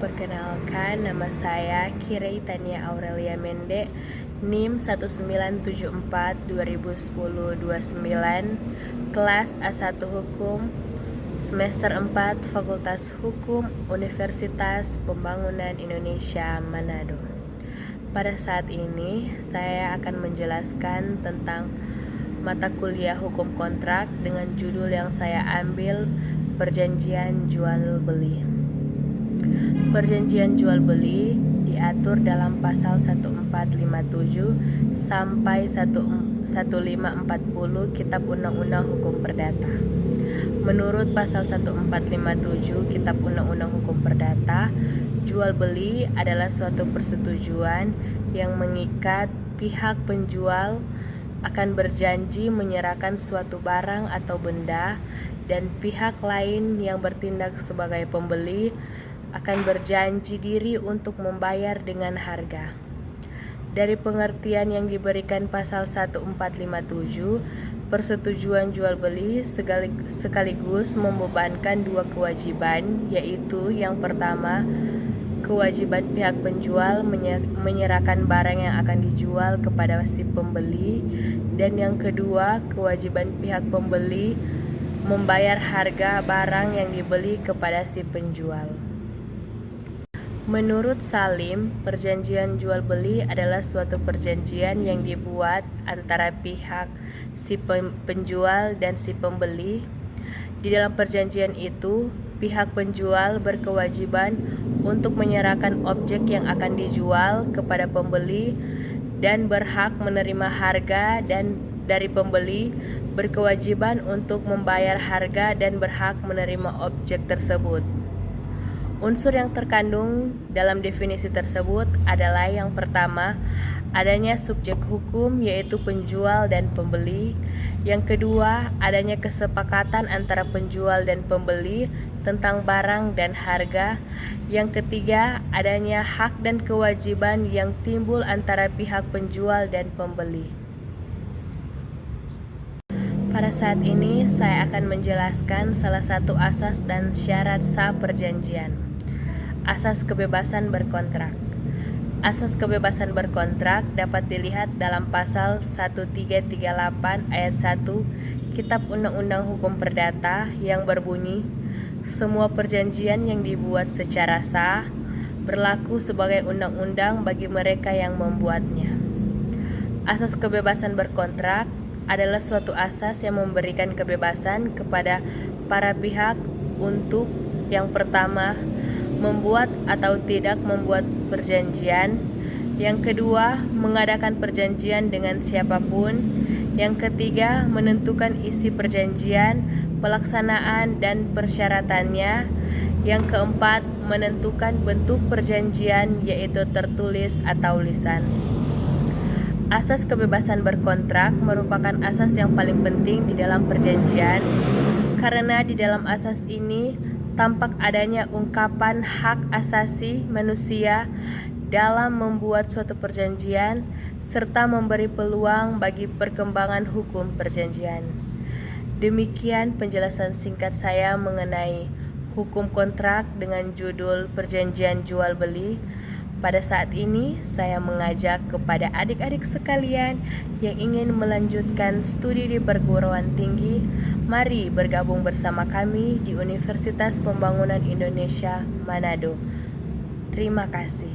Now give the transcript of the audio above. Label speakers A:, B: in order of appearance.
A: Perkenalkan, nama saya Kirei Tania Aurelia Mende, NIM 1974-2010-29, kelas A1 Hukum, semester 4, Fakultas Hukum, Universitas Pembangunan Indonesia, Manado. Pada saat ini, saya akan menjelaskan tentang mata kuliah hukum kontrak dengan judul yang saya ambil, Perjanjian Jual Beli. Perjanjian jual beli diatur dalam pasal 1457 sampai 1540 Kitab Undang-Undang Hukum Perdata. Menurut pasal 1457 Kitab Undang-Undang Hukum Perdata, jual beli adalah suatu persetujuan yang mengikat pihak penjual akan berjanji menyerahkan suatu barang atau benda, dan pihak lain yang bertindak sebagai pembeli akan berjanji diri untuk membayar dengan harga. Dari pengertian yang diberikan pasal 1457, persetujuan jual beli sekaligus membebankan dua kewajiban, yaitu yang pertama, kewajiban pihak penjual menyerahkan barang yang akan dijual kepada si pembeli, dan yang kedua, kewajiban pihak pembeli membayar harga barang yang dibeli kepada si penjual. Menurut Salim, perjanjian jual beli adalah suatu perjanjian yang dibuat antara pihak si penjual dan si pembeli. Di dalam perjanjian itu, pihak penjual berkewajiban untuk menyerahkan objek yang akan dijual kepada pembeli dan berhak menerima harga, dan dari pembeli berkewajiban untuk membayar harga dan berhak menerima objek tersebut. Unsur yang terkandung dalam definisi tersebut adalah yang pertama, adanya subjek hukum yaitu penjual dan pembeli. Yang kedua, adanya kesepakatan antara penjual dan pembeli tentang barang dan harga. Yang ketiga, adanya hak dan kewajiban yang timbul antara pihak penjual dan pembeli. Pada saat ini, saya akan menjelaskan salah satu asas dan syarat sah perjanjian. Asas kebebasan berkontrak. Asas kebebasan berkontrak dapat dilihat dalam pasal 1338 ayat 1 Kitab Undang-Undang Hukum Perdata yang berbunyi, semua perjanjian yang dibuat secara sah berlaku sebagai undang-undang bagi mereka yang membuatnya. Asas kebebasan berkontrak adalah suatu asas yang memberikan kebebasan kepada para pihak untuk, yang pertama, membuat atau tidak membuat perjanjian. Yang kedua, mengadakan perjanjian dengan siapapun. Yang ketiga, menentukan isi perjanjian, pelaksanaan dan persyaratannya. Yang keempat, menentukan bentuk perjanjian, yaitu tertulis atau lisan. Asas kebebasan berkontrak merupakan asas yang paling penting di dalam perjanjian, karena di dalam asas ini tampak adanya ungkapan hak asasi manusia dalam membuat suatu perjanjian, serta memberi peluang bagi perkembangan hukum perjanjian. Demikian penjelasan singkat saya mengenai hukum kontrak dengan judul Perjanjian Jual Beli. Pada saat ini, saya mengajak kepada adik-adik sekalian yang ingin melanjutkan studi di perguruan tinggi, mari bergabung bersama kami di Universitas Pembangunan Indonesia, Manado. Terima kasih.